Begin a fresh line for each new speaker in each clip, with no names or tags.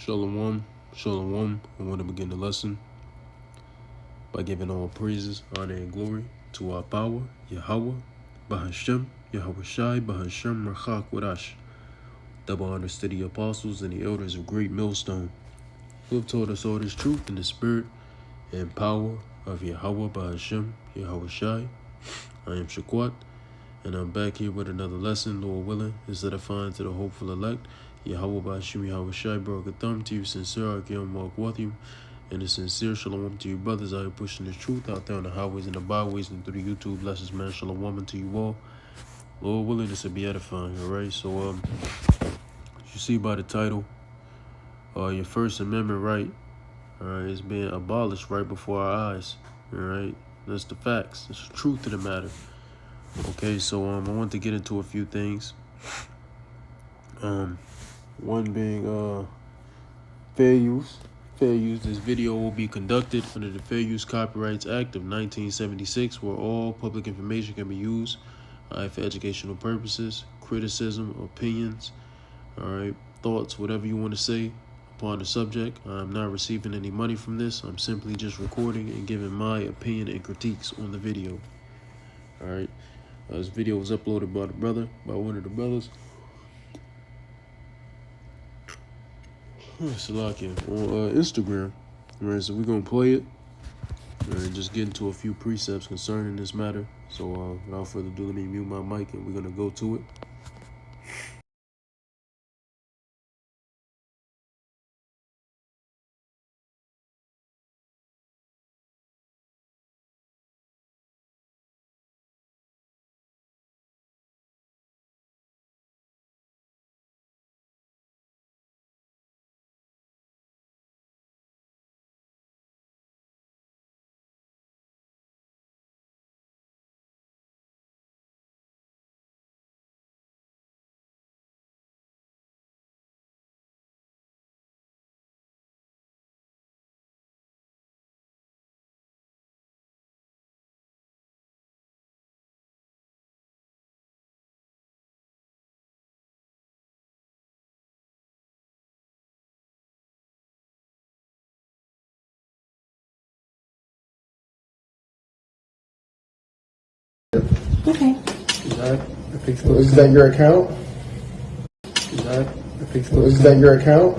Shalom, shalom. I want to begin the lesson by giving all praises, honor, and glory to our power, Yahweh, Bahashem, Yahweh Shai, Bahashem, Rachak, Wadash, double honor steady apostles and the elders of great millstone, who have taught us all this truth in the spirit and power of Yahweh, Bahashem, Yahweh Shai. I am Shaquat, and I'm back here with another lesson, Lord willing, is edifying to the hopeful elect. Yahweh Bashim Yahweh Shai Barakatham to you, sincere Akim Mark with you, and a sincere shalom to you, brothers out here pushing the truth out there on the highways and the byways and through the YouTube blessings, man. Shalom to you all. Lord willing, this will be edifying, alright? So, you see by the title, your First Amendment right, alright, is being abolished right before our eyes, alright? That's the facts. That's the truth of the matter. Okay, so I want to get into a few things. One being fair use. Fair use. This video will be conducted under the Fair Use Copyrights Act of 1976, where all public information can be used for educational purposes, criticism, opinions, alright, thoughts, whatever you want to say upon the subject. I'm not receiving any money from this. I'm simply just recording and giving my opinion and critiques on the video. Alright. This video was uploaded by one of the brothers. Salakia on Instagram. Alright, so we're gonna play it and just get into a few precepts concerning this matter. So without further ado, let me mute my mic and we're gonna go to it.
Okay.
Is that your account? Is that your account?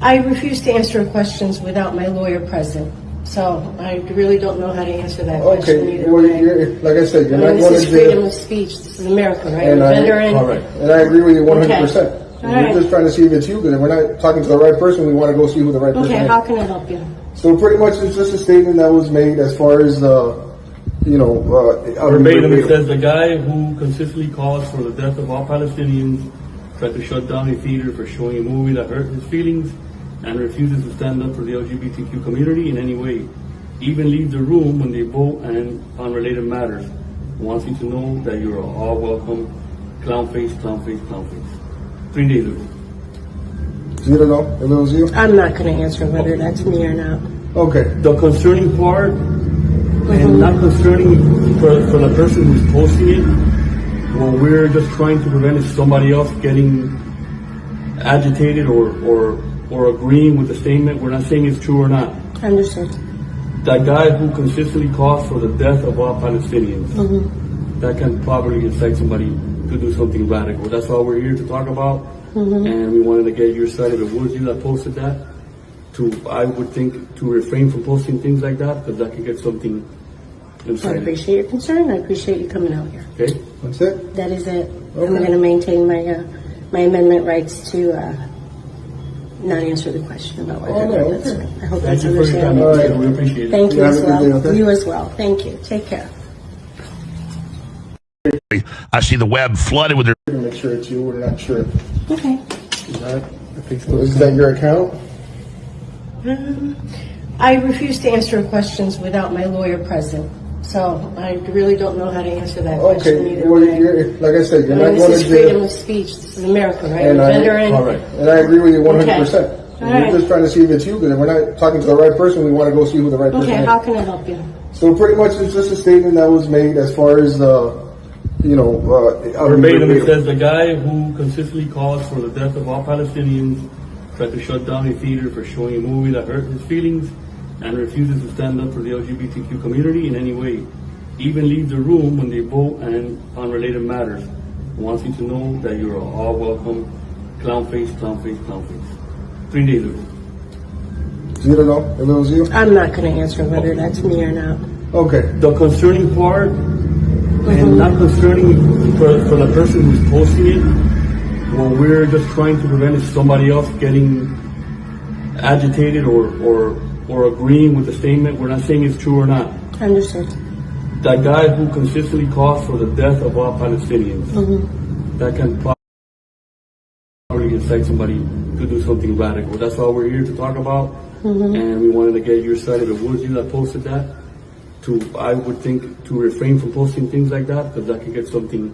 I refuse to answer questions without my lawyer present, so I really don't know how to answer that question
Okay,
either
well,
way.
like I said, you're not
This
going
is
to
freedom
jail.
of speech. This is America, right?
And
And
I agree with you 100%.
Okay. All
We're
right.
just trying to see if it's you, because if we're not talking to the right person, we want to go see who the right person
okay,
is.
how can I help you?
So pretty much it's just a statement that was made as far as,
Verbatim, it says the guy who consistently calls for the death of all Palestinians, tried to shut down a theater for showing a movie that hurt his feelings, and refuses to stand up for the LGBTQ community in any way. Even leaves the room when they vote and on related matters. Wants you to know that you're all welcome. Clown face, clown face, clown face. 3 days ago.
So you don't know if it was you?
I'm not going to answer whether that's me or not.
Okay.
The concerning part, and not concerning for the person who's posting it, what we're just trying to prevent is somebody else getting agitated or agreeing with the statement. We're not saying it's true or not.
Understood.
That guy who consistently calls for the death of all Palestinians, that can probably incite somebody to do something radical. That's all we're here to talk about, and we wanted to get your side. If it was you that posted that, I would think to refrain from posting things like that, because that could get something
I
incited.
appreciate your concern. I appreciate you coming out here.
Okay?
That's it?
That is it.
Okay.
I'm going to maintain my amendment rights to not answer the question about whether
no,
that's
okay.
me. I hope
Thank
that's
you for your time.
understandable.
We appreciate it.
Thank you
Yeah,
as
have a good
well.
day, okay?
You as well. Thank you. Take care.
I see the web flooded with their.
To make sure it's you, we're not sure.
Okay.
Is that your account?
I refuse to answer questions without my lawyer present, so I really don't know how to answer that question
Okay,
either
well,
way.
like I said, you're not
This
going
is
to
freedom
jail.
of speech. This is America, right?
And
And
I agree with you 100%.
Okay. All
We're
right.
just trying to see if it's you, because if we're not talking to the right person, we want to go see who the right person
okay,
is.
how can I help you?
So pretty much it's just a statement that was made as far as,
Verbatim, it says the guy who consistently calls for the death of all Palestinians tried to shut down a theater for showing a movie that hurt his feelings and refuses to stand up for the LGBTQ community in any way. Even leaves the room when they vote and on related matters. Wants you to know that you're all welcome. Clown face, clown face, clown face. 3 days ago.
So you don't know if it was you?
I'm not going to answer whether that's me or not.
Okay.
The concerning part, and not concerning for the person who's posting it, what we're just trying to prevent is somebody else getting agitated or agreeing with the statement. We're not saying it's true or not.
Understood.
That guy who consistently calls for the death of all Palestinians, that can probably incite somebody to do something radical. That's all we're here to talk about, and we wanted to get your side. If it was you that posted that, I would think to refrain from posting things like that, because that could get something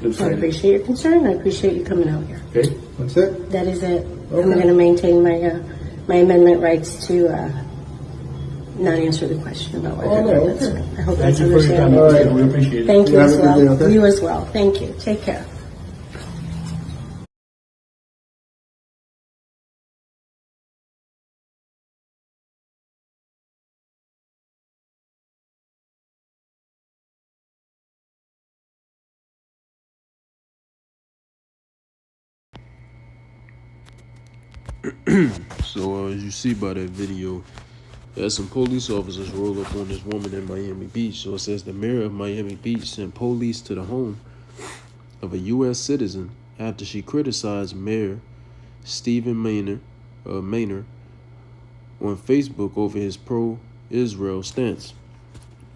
I
incited.
appreciate your concern. I appreciate you coming out here.
Okay?
That's it?
That is it. I'm going to maintain my amendment rights to not answer the question about whether
no,
that's
okay.
me. I hope
Thank
that's
you for your time.
understandable.
We appreciate it.
Thank you
Yeah,
as
have a good
well.
day, okay?
You as well. Thank you. Take care.
So as you see by that video, there's some police officers roll up on this woman in Miami Beach. So it says the mayor of Miami Beach sent police to the home of a U.S. citizen after she criticized Mayor Stephen Maynard on Facebook over his pro-Israel stance.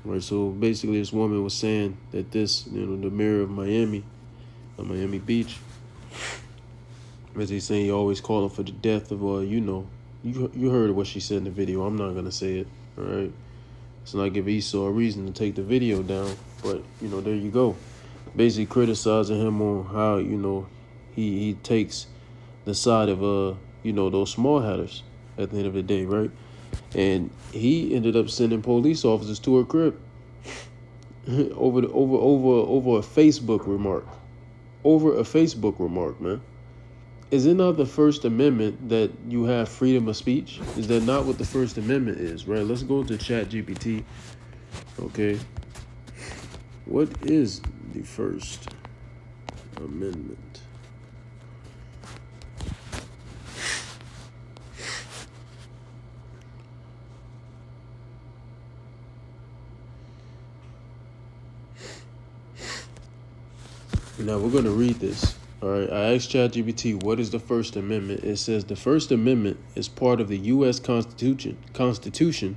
Right. So basically, this woman was saying that the mayor of Miami Beach, as he's saying, he always calling for the death of you heard what she said in the video. I'm not gonna say it. All right. It's not give Esau a reason to take the video down, but there you go. Basically criticizing him on how he takes the side of those small hatters at the end of the day, right? And he ended up sending police officers to her crib over a Facebook remark. Over a Facebook remark, man. Is it not the First Amendment that you have freedom of speech? Is that not what the First Amendment is, right? Let's go to ChatGPT. Okay. What is the First Amendment? Now we're going to read this. All right, I asked ChatGPT, what is the First Amendment? It says the First Amendment is part of the U.S. Constitution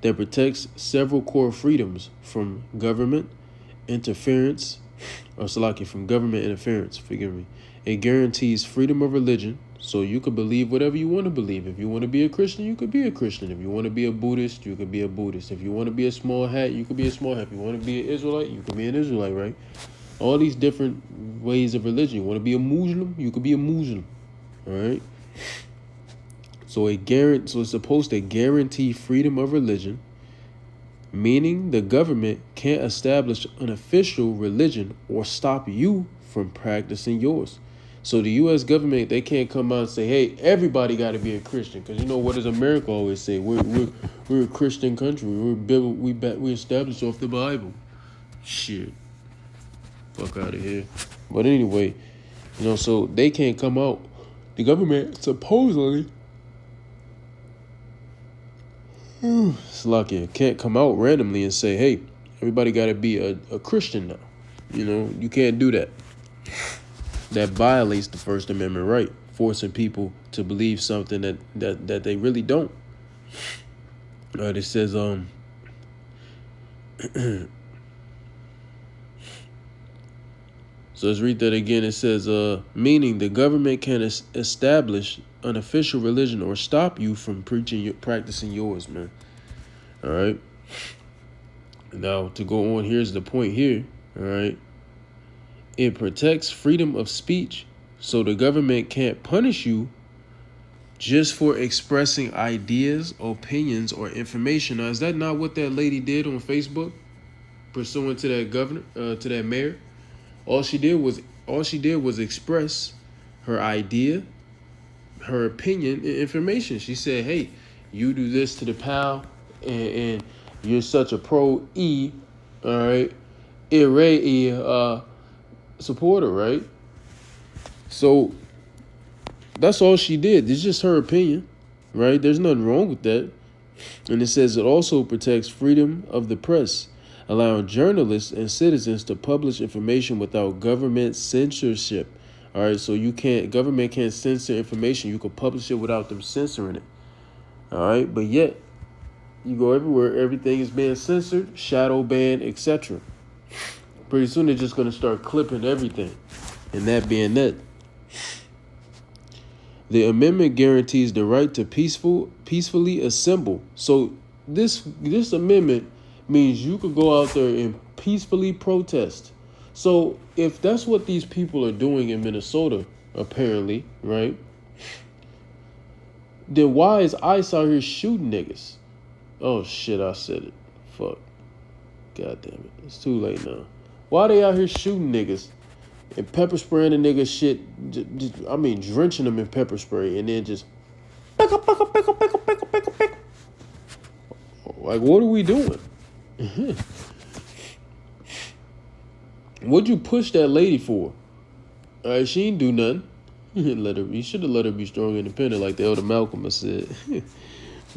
that protects several core freedoms from government interference, forgive me. It guarantees freedom of religion, so you could believe whatever you want to believe. If you want to be a Christian, you could be a Christian. If you want to be a Buddhist, you could be a Buddhist. If you want to be a small hat, you could be a small hat. If you want to be an Israelite, you could be an Israelite, right? All these different ways of religion. You want to be a Muslim, you could be a Muslim. All right. So it's supposed to guarantee freedom of religion, meaning the government can't establish an official religion or stop you from practicing yours. So the U.S. government, they can't come out and say, hey, everybody got to be a Christian. Because what does America always say? We're a Christian country. We established off the Bible. Shit. Fuck out of here. But anyway, so they can't come out. The government supposedly can't come out randomly and say, hey, everybody got to be a Christian now. You can't do that. That violates the First Amendment right, forcing people to believe something that they really don't. All right, it says so let's read that again. It says, meaning the government can establish an official religion or stop you from practicing yours, man. All right. Now, to go on, here's the point here. All right. It protects freedom of speech, so the government can't punish you just for expressing ideas, opinions, or information. Now, is that not what that lady did on Facebook? pursuant to that governor, to that mayor. All she did was express her idea, her opinion, and information. She said, "Hey, you do this to the pal, and you're such a pro E, all right, supporter, right?" So that's all she did. It's just her opinion, right? There's nothing wrong with that. And it says it also protects freedom of the press, allowing journalists and citizens to publish information without government censorship. All right, so government can't censor information. You can publish it without them censoring it. All right, but yet you go everywhere, everything is being censored, shadow banned, etc. Pretty soon they're just going to start clipping everything, and that being that. The amendment guarantees the right to peacefully assemble. So this amendment means you could go out there and peacefully protest. So if that's what these people are doing in Minnesota, apparently, right? Then why is ICE out here shooting niggas? Oh shit, I said it. Fuck. God damn it. It's too late now. Why they out here shooting niggas and pepper spraying the niggas shit? I mean, drenching them in pepper spray and then just like, what are we doing? What'd you push that lady for? All right, she ain't do nothing. You should have let her be strong and independent, like the elder Malcolm has said.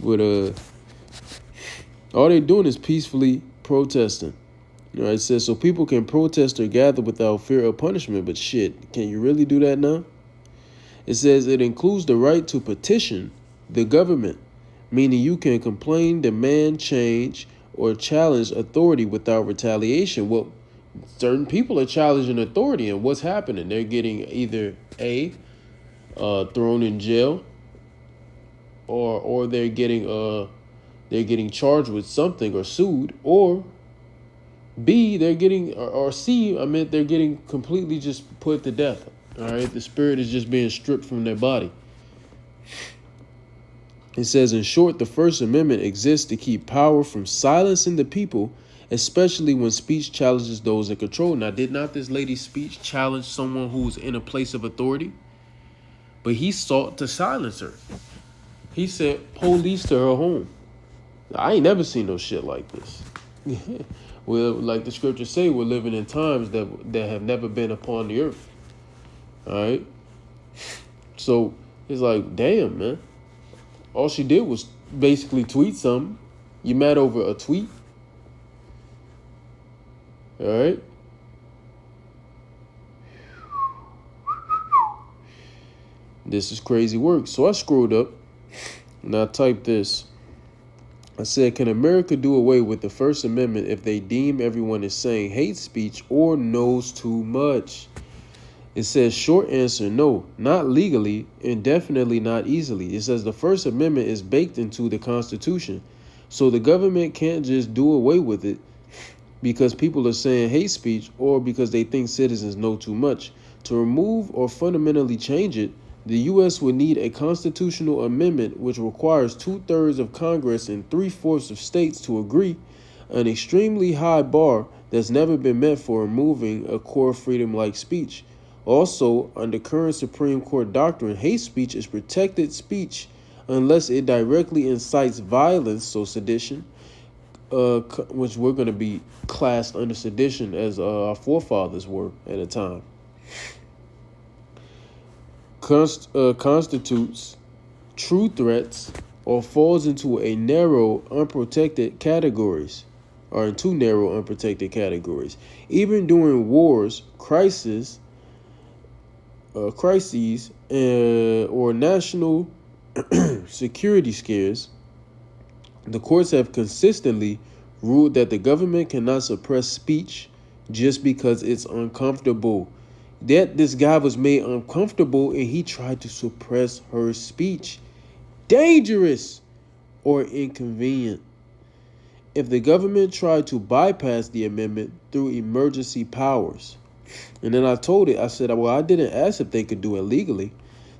But all they doing is peacefully protesting. You know, it says so people can protest or gather without fear of punishment. But shit, can you really do that now? It says it includes the right to petition the government, meaning you can complain, demand change, or challenge authority without retaliation. Well, certain people are challenging authority, and what's happening? They're getting either thrown in jail, or they're getting charged with something or sued, or B, they're getting, or C, they're getting completely just put to death. All right, the spirit is just being stripped from their body. It says, in short, the First Amendment exists to keep power from silencing the people, especially when speech challenges those in control. Now, did not this lady's speech challenge someone who's in a place of authority? But he sought to silence her. He said police to her home. I ain't never seen no shit like this. Well, like the scriptures say, we're living in times that have never been upon the earth. All right? So it's like, damn, man. All she did was basically tweet something. You mad over a tweet? All right? This is crazy work. So I scrolled up and I typed this. I said, can America do away with the First Amendment if they deem everyone is saying hate speech or knows too much? It says, short answer, no, not legally and definitely not easily. It says the First Amendment is baked into the Constitution, so the government can't just do away with it because people are saying hate speech or because they think citizens know too much. To remove or fundamentally change it, the U.S. would need a constitutional amendment which requires 2/3 of Congress and 3/4 of states to agree, an extremely high bar that's never been met for removing a core freedom like speech. Also, under current Supreme Court doctrine, hate speech is protected speech unless it directly incites violence, so sedition, which we're going to be classed under sedition as our forefathers were at a time, constitutes true threats or falls into a narrow, unprotected categories, or in two narrow, unprotected categories. Even during wars, crises, or national security scares, the courts have consistently ruled that the government cannot suppress speech just because it's uncomfortable. That this guy was made uncomfortable and he tried to suppress her speech. Dangerous or inconvenient. If the government tried to bypass the amendment through emergency powers, and then I said, well, I didn't ask if they could do it legally.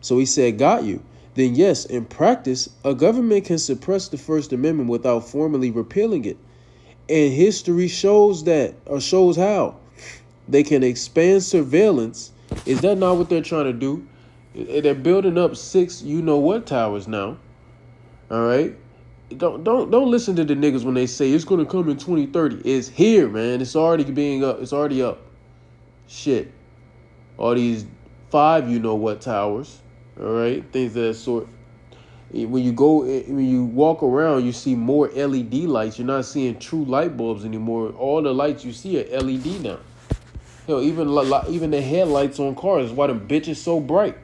So he said, got you. Then yes, in practice, a government can suppress the First Amendment without formally repealing it. And history shows that, or shows how. They can expand surveillance. Is that not what they're trying to do? They're building up 6 you-know-what towers now. All right? Don't listen to the niggas when they say it's going to come in 2030. It's here, man. It's already being up. It's already up. Shit. All these 5 you-know-what towers. All right? Things of that sort. When you walk around, you see more LED lights. You're not seeing true light bulbs anymore. All the lights you see are LED now. Hell, even the headlights on cars is why them bitches so bright.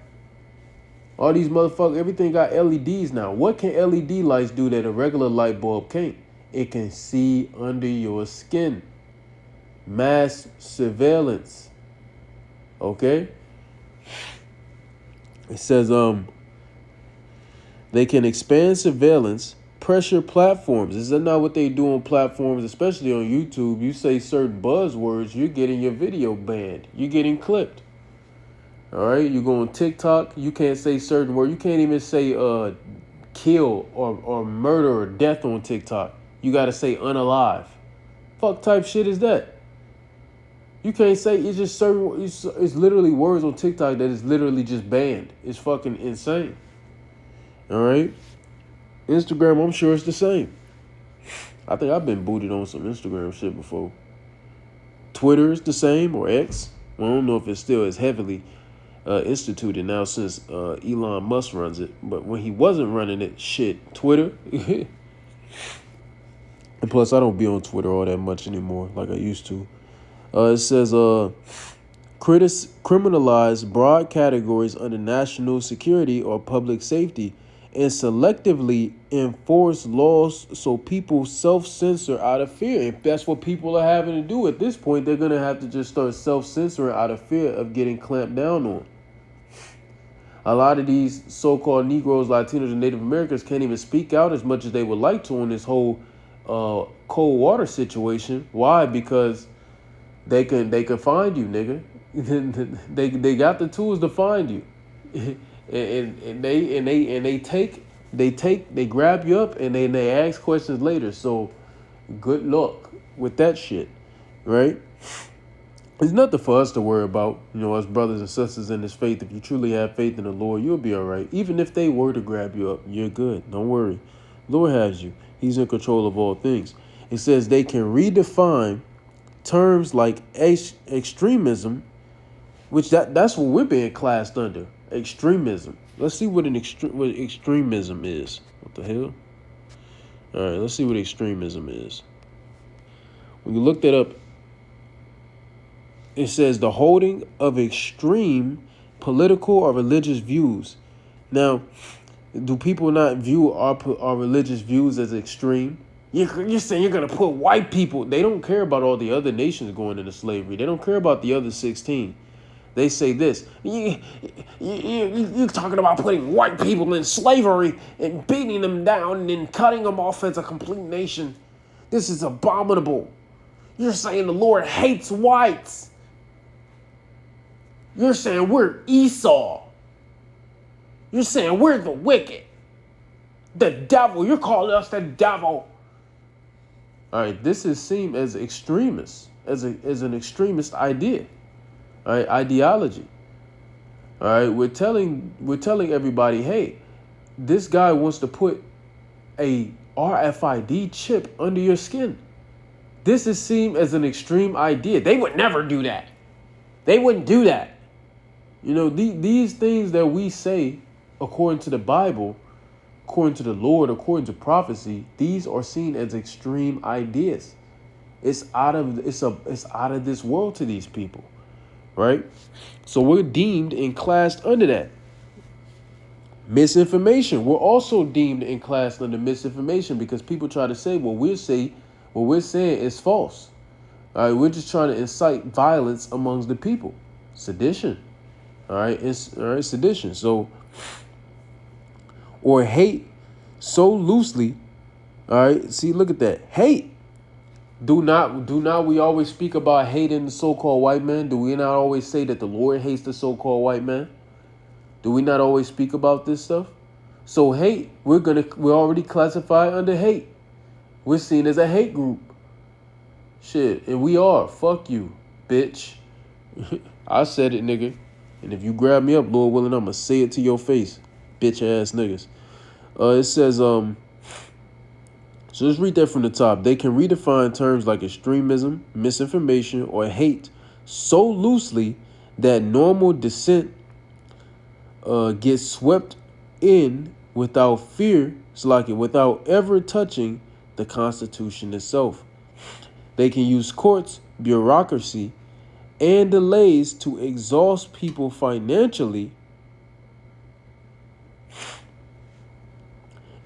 All these motherfuckers, everything got LEDs now. What can LED lights do that a regular light bulb can't? It can see under your skin. Mass surveillance. Okay? It says, they can expand surveillance, pressure platforms. Is that not what they do on platforms, especially on YouTube? You say certain buzzwords, you're getting your video banned. You're getting clipped. All right? You go on TikTok, you can't say certain words. You can't even say kill or murder or death on TikTok. You got to say unalive. Fuck type shit is that? You can't say, it's just certain, it's literally words on TikTok that is literally just banned. It's fucking insane. All right. Instagram, I'm sure it's the same. I think I've been booted on some Instagram shit before. Twitter is the same, or X. Well, I don't know if it still is heavily instituted now since Elon Musk runs it. But when he wasn't running it, shit, Twitter. And plus, I don't be on Twitter all that much anymore like I used to. It says, criminalize broad categories under national security or public safety and selectively enforce laws so people self-censor out of fear. If that's what people are having to do at this point, they're going to have to just start self-censoring out of fear of getting clamped down on. A lot of these so-called Negroes, Latinos, and Native Americans can't even speak out as much as they would like to on this whole cold water situation. Why? Because they can find you, nigga. they got the tools to find you. And they grab you up and they ask questions later. So good luck with that shit, right? There's nothing for us to worry about, as brothers and sisters in this faith. If you truly have faith in the Lord, you'll be all right. Even if they were to grab you up, you're good. Don't worry. Lord has you. He's in control of all things. It says they can redefine terms like extremism, which that's what we're being classed under. Extremism. Let's see what what extremism is. What the hell? All right, let's see what extremism is. When you look that up, it says the holding of extreme political or religious views. Now, do people not view our religious views as extreme? You're saying you're going to put white people. They don't care about all the other nations going into slavery. They don't care about the other 16. They say this. You're talking about putting white people in slavery and beating them down and then cutting them off as a complete nation. This is abominable. You're saying the Lord hates whites. You're saying we're Esau. You're saying we're the wicked. The devil. You're calling us the devil. All right, this is seen as extremist, as an extremist idea. All right, ideology. All right, we're telling everybody, hey, this guy wants to put a RFID chip under your skin. This is seen as an extreme idea. They would never do that. They wouldn't do that. These things that we say, according to the Bible, according to the Lord, according to prophecy, these are seen as extreme ideas. It's out of this world to these people, right? So we're deemed and classed under that. Misinformation. We're also deemed and classed under misinformation because people try to say what we're saying is false. All right, we're just trying to incite violence amongst the people. Sedition. All right, sedition. So, or hate so loosely. All right, see, look at that. Hate. Do not we always speak about hating the so-called white man? Do we not always say that the Lord hates the so-called white man? Do we not always speak about this stuff? So hate, we're already classified under hate. We're seen as a hate group. Shit, and we are. Fuck you, bitch. I said it, nigga. And if you grab me up, Lord willing, I'ma say it to your face, bitch ass niggas. It says, so let's read that from the top. They can redefine terms like extremism, misinformation, or hate so loosely that normal dissent gets swept in without fear, without ever touching the Constitution itself. They can use courts, bureaucracy, and delays to exhaust people financially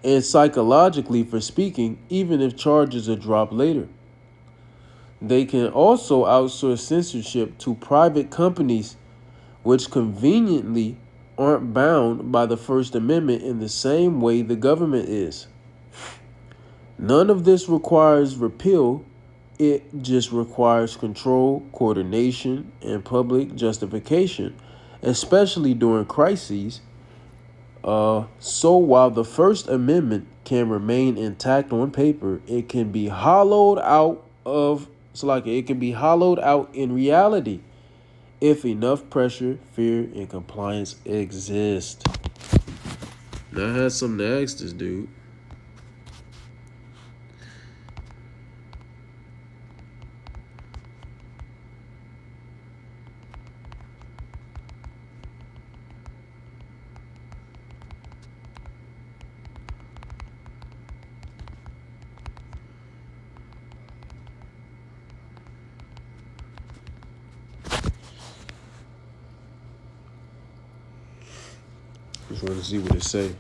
and psychologically for speaking, even if charges are dropped later. They can also outsource censorship to private companies, which conveniently aren't bound by the First Amendment in the same way the government is. None of this requires repeal. It just requires control, coordination, and public justification, especially during crises. So while the First Amendment can remain intact on paper, it can be hollowed out in reality if enough pressure, fear, and compliance exist. Now I had something to ask this dude. Just want to see what it say.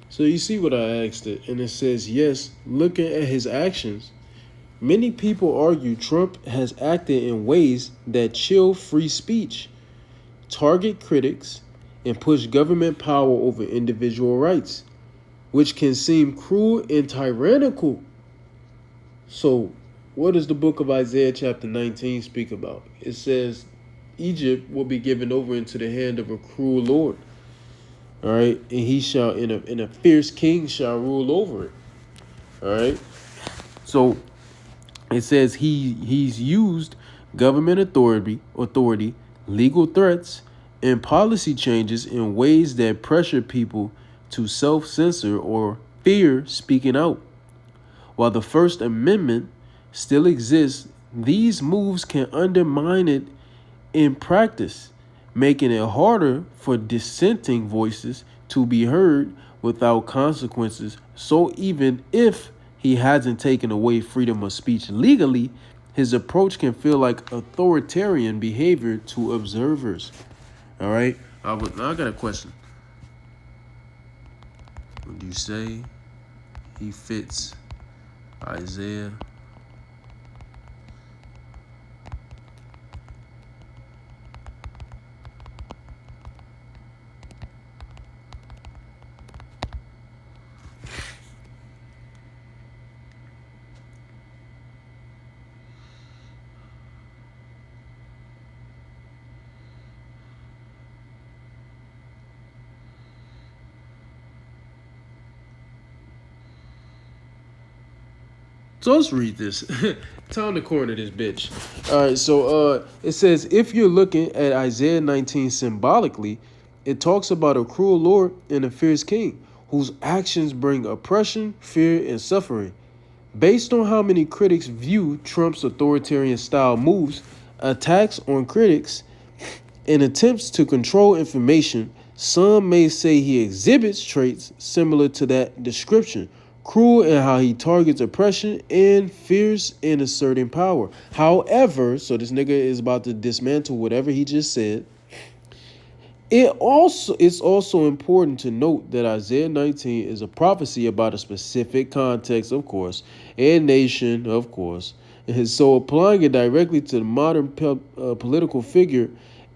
So you see what I asked it, and it says, yes, looking at his actions, many people argue Trump has acted in ways that chill free speech, target critics, and push government power over individual rights, which can seem cruel and tyrannical. So what does the book of Isaiah chapter 19 speak about? It says Egypt will be given over into the hand of a cruel Lord. All right, and he shall, and a fierce king shall rule over it. All right, so it says he's used government authority, legal threats, and policy changes in ways that pressure people to self-censor or fear speaking out. While the First Amendment still exists, these moves can undermine it in practice, making it harder for dissenting voices to be heard without consequences. So even if he hasn't taken away freedom of speech legally, his approach can feel like authoritarian behavior to observers. All right, now I got a question. Would you say he fits Isaiah? So let's read this. Time to corner this bitch. All right, so it says, if you're looking at Isaiah 19 symbolically, It talks about a cruel Lord and a fierce king whose actions bring oppression, fear, and suffering. Based on how many critics view Trump's authoritarian style moves, attacks on critics, and attempts to control information, some may say he exhibits traits similar to that description, cruel in how he targets oppression and fierce in asserting power. However, so this nigga is about to dismantle whatever he just said. It's also important to note that Isaiah 19 is a prophecy about a specific context, of course, and nation, of course. And so applying it directly to the modern political figure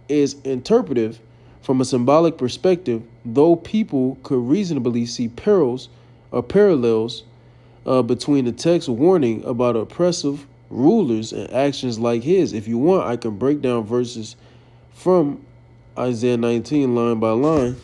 is interpretive from a symbolic perspective, though people could reasonably see perils or parallels between the text warning about oppressive rulers and actions like his. If you want, I can break down verses from Isaiah 19 line by line.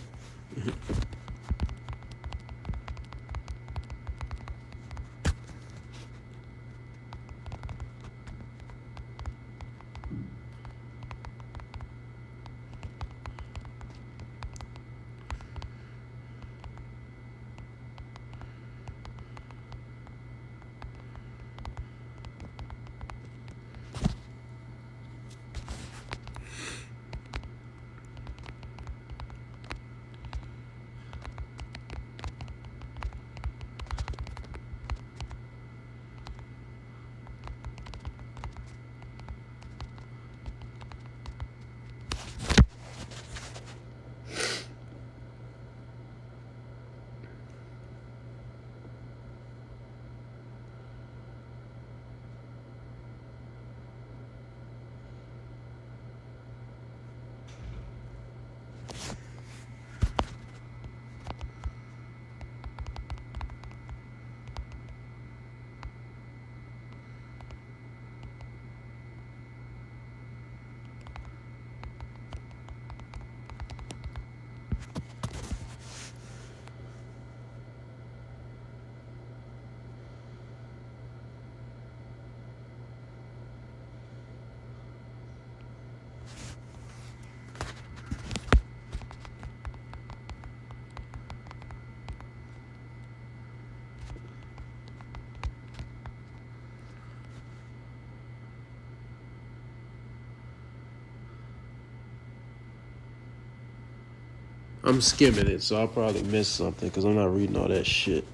I'm skimming it, so I'll probably miss something because I'm not reading all that shit.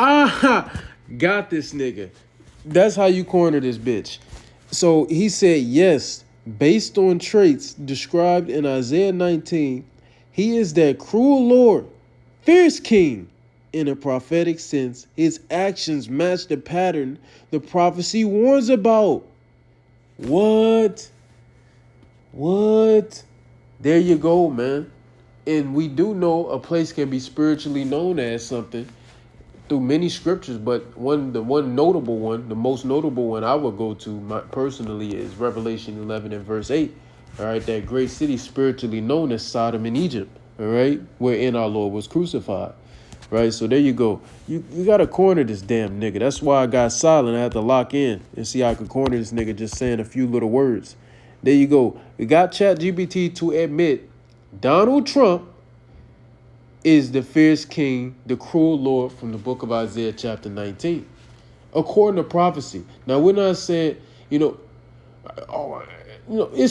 Ah, got this nigga. That's how you corner this bitch. So he said, yes, based on traits described in Isaiah 19, he is that cruel Lord, fierce king. In a prophetic sense, his actions match the pattern the prophecy warns about. What? What? There you go, man. And we do know a place can be spiritually known as something through many scriptures, but the most notable one I would go to personally is Revelation 11 and verse 8. All right, that great city spiritually known as Sodom and Egypt. All right, wherein our Lord was crucified. Right, so there you go. You got to corner this damn nigga. That's why I got silent. I had to lock in and see how I could corner this nigga just saying a few little words. There you go. We got ChatGPT to admit Donald Trump is the fierce king, the cruel Lord from the book of Isaiah chapter 19. According to prophecy. Now, we're not saying, it's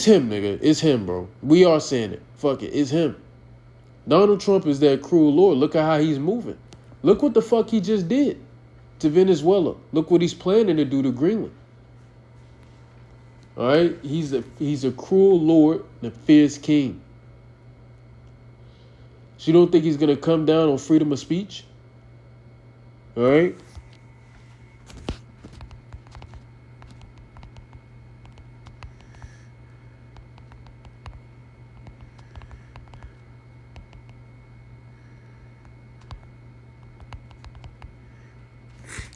him, nigga. It's him, bro. We are saying it. Fuck it. It's him. Donald Trump is that cruel Lord. Look at how he's moving. Look what the fuck he just did to Venezuela. Look what he's planning to do to Greenland. All right? He's a cruel Lord, the fierce king. So you don't think he's going to come down on freedom of speech? All right?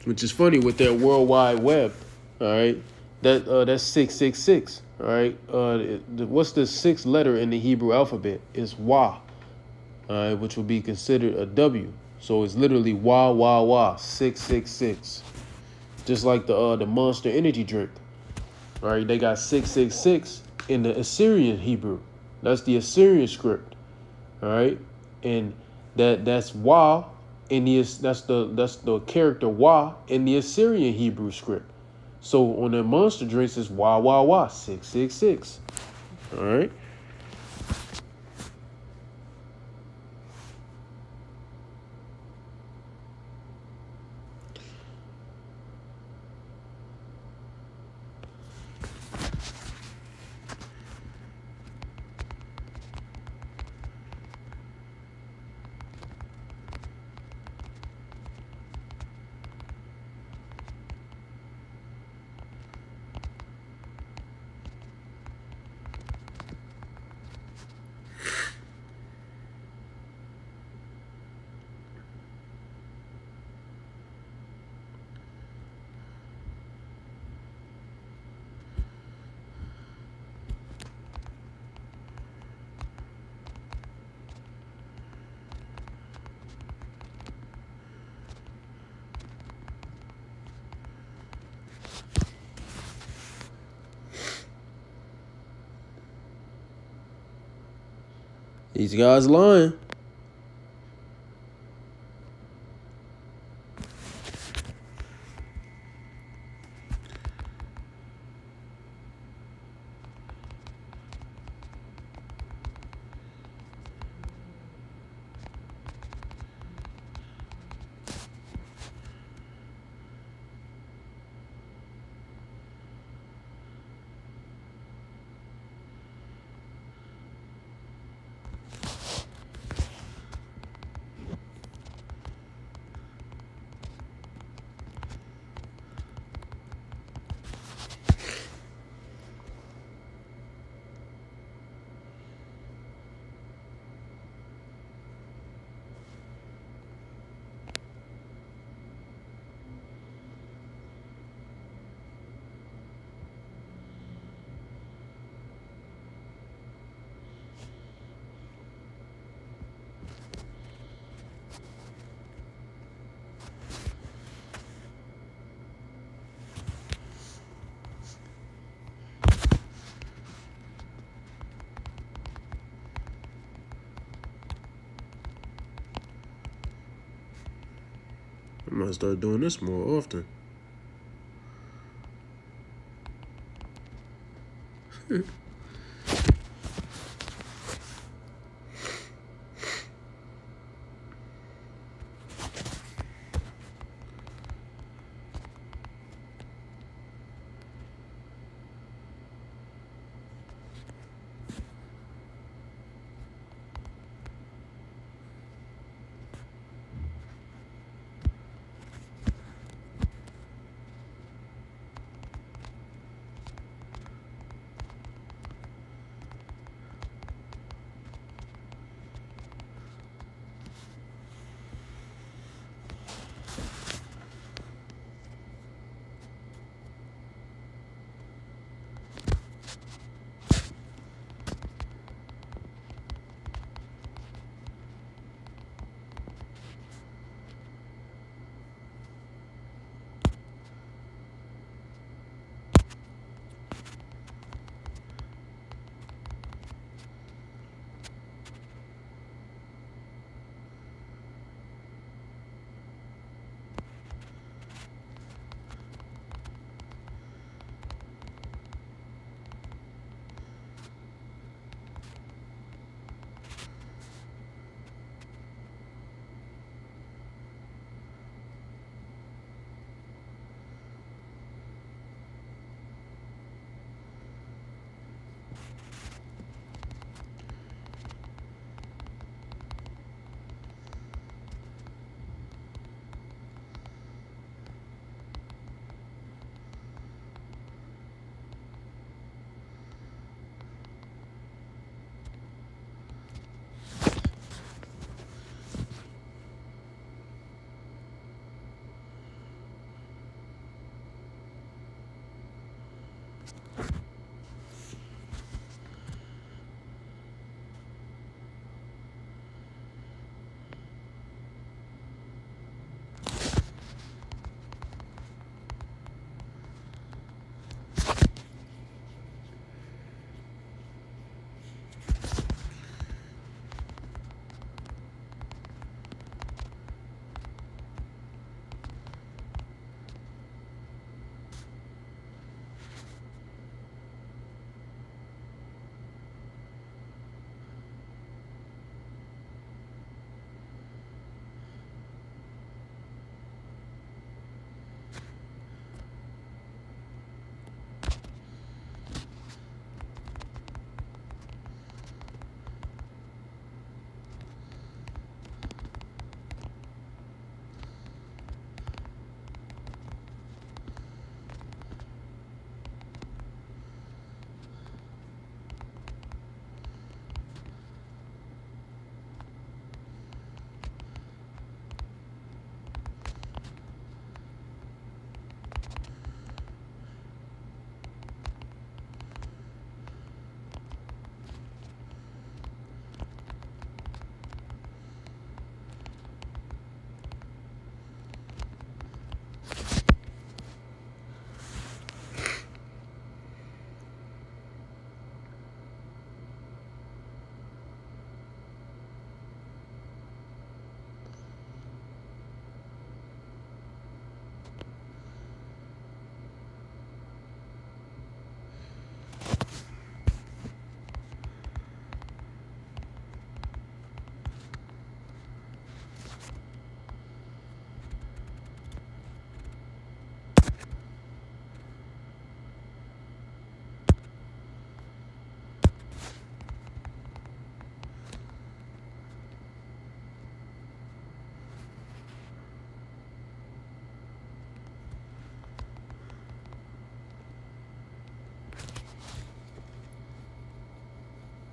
Which is funny with that World Wide Web, all right? That's 666, all right? What's the sixth letter in the Hebrew alphabet? It's Wa, all right, which would be considered a W. So it's literally Wa Wa Wa 666, just like the Monster Energy drink, all right? They got 666 in the Assyrian Hebrew. That's the Assyrian script, all right? And that's Wa. That's the character Wa in the Assyrian Hebrew script. So on the monster drinks it's Wa Wa Wa 666. All right. These guys lying. I might start doing this more often.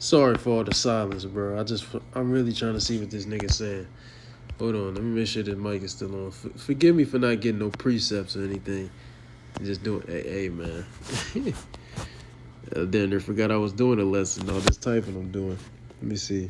Sorry for all the silence, bro. I'm really trying to see what this nigga saying. Hold on, let me make sure this mic is still on. Forgive me for not getting no precepts or anything. Just doing, hey man. Damn near forgot I was doing a lesson. All this typing I'm doing. Let me see.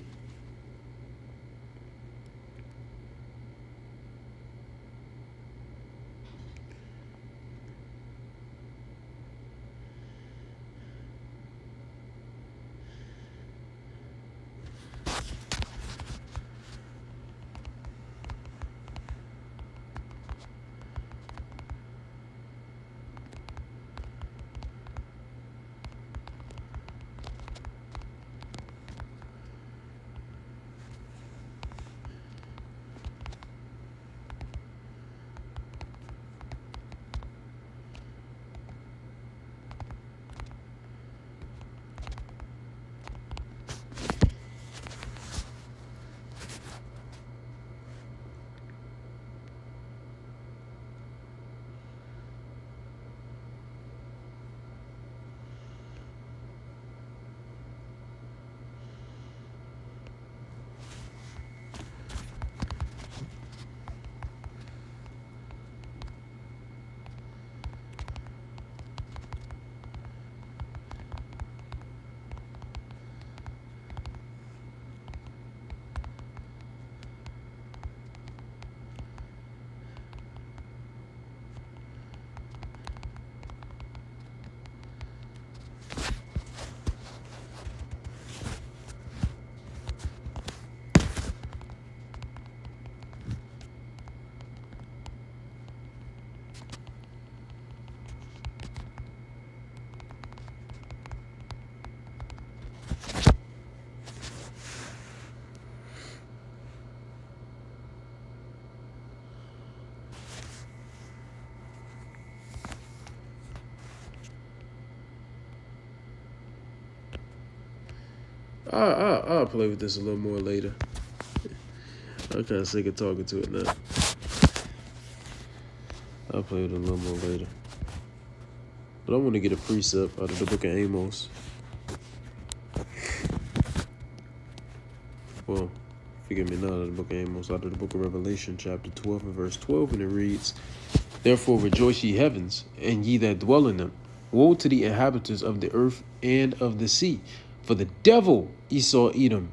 I'll play with this a little more later. I'm kind of sick of talking to it now. I'll play with it a little more later. But I want to get a precept out of the book of Amos. Well, forgive me, not out of the book of Amos, out of the book of Revelation, chapter 12 and verse 12, and it reads, "Therefore rejoice ye heavens, and ye that dwell in them. Woe to the inhabitants of the earth and of the sea. For the devil Esau Edom,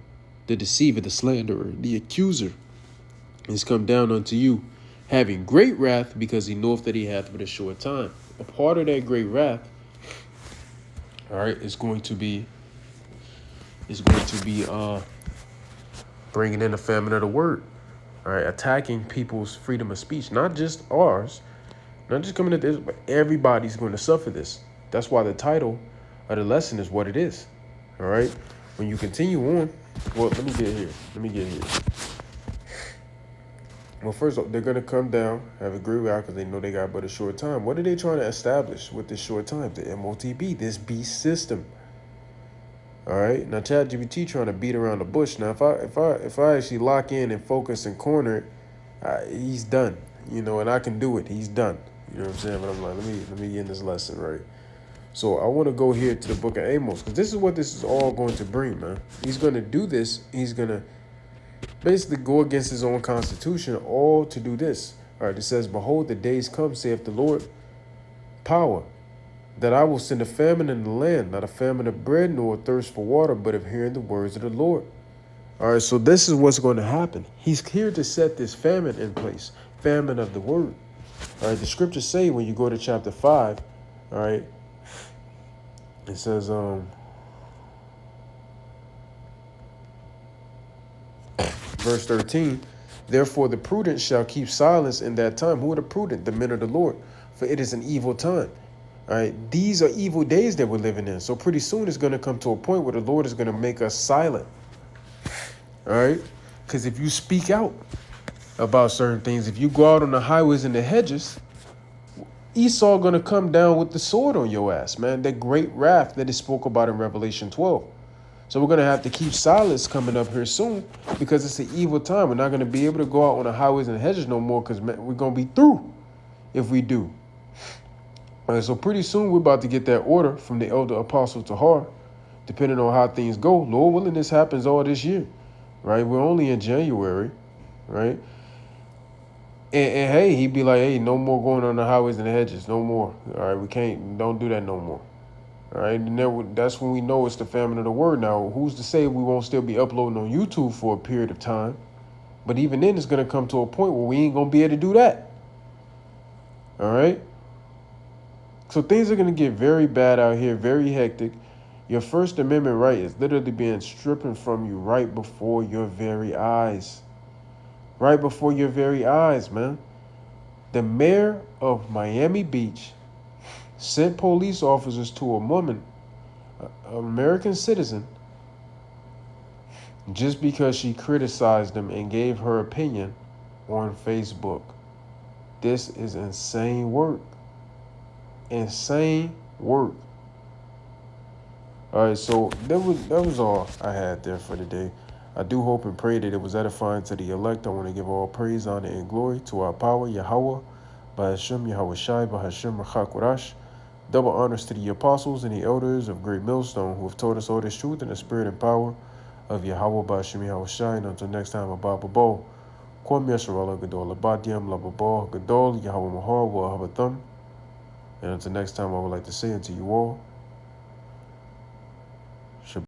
the deceiver, the slanderer, the accuser, is come down unto you, having great wrath, because he knoweth that he hath but a short time." A part of that great wrath, all right, is going to be bringing in the famine of the word, all right, attacking people's freedom of speech, not just ours, not just coming at this, but everybody's going to suffer this. That's why the title of the lesson is what it is. All right. When you continue on, well, let me get here. Well, first off, they're going to come down, have a great wrath because they know they got but a short time. What are they trying to establish with this short time? The MOTB, this beast system. All right. Now, ChatGPT trying to beat around the bush. Now, if I actually lock in and focus and corner it, he's done. You know, and I can do it. He's done. You know what I'm saying? But I'm like, let me end this lesson, right? So I want to go here to the book of Amos, because this is what this is all going to bring, man. He's going to do this. He's going to basically go against his own constitution, all to do this. All right, it says, "Behold, the days come, saith the Lord, power, that I will send a famine in the land, not a famine of bread, nor a thirst for water, but of hearing the words of the Lord." All right, so this is what's going to happen. He's here to set this famine in place, famine of the word. All right, the scriptures say when you go to chapter 5, all right, it says, verse 13, "Therefore the prudent shall keep silence in that time." Who are the prudent? The men of the Lord. "For it is an evil time." All right, these are evil days that we're living in. So pretty soon it's going to come to a point where the Lord is going to make us silent. All right, because if you speak out about certain things, if you go out on the highways and the hedges, Esau going to come down with the sword on your ass, man. That great wrath that is spoke about in Revelation 12. So we're going to have to keep silence coming up here soon, because it's an evil time. We're not going to be able to go out on the highways and the hedges no more, because we're going to be through if we do. All right, so pretty soon we're about to get that order from the elder apostle Tahar depending on how things go. Lord willing, this happens all this year, right? We're only in January, right? And hey, he'd be like, hey, no more going on the highways and the hedges, no more. All right, don't do that no more. All right, and that's when we know it's the famine of the word. Now, who's to say we won't still be uploading on YouTube for a period of time? But even then, it's going to come to a point where we ain't going to be able to do that. All right? So things are going to get very bad out here, very hectic. Your First Amendment right is literally being stripped from you right before your very eyes. Right before your very eyes, man. The mayor of Miami Beach sent police officers to a woman, an American citizen, just because she criticized them and gave her opinion on Facebook. This is insane work. Insane work. All right, so that was all I had there for today. I do hope and pray that it was edifying to the elect. I want to give all praise, honor, and glory to our power, Yahweh, Bahashem, Yahweh Shai, Bahashem, Rachakwarash. Double honors to the apostles and the elders of Great Millstone who have taught us all this truth in the spirit and power of Yahweh, Bahashem, Yahweh Shai. And until next time, Abba Bo. Kwam Yasharala Gadol, Abadiam, Lababo, Gadol, Yahweh Mahar, Wahabatham. And until next time, I would like to say unto you all,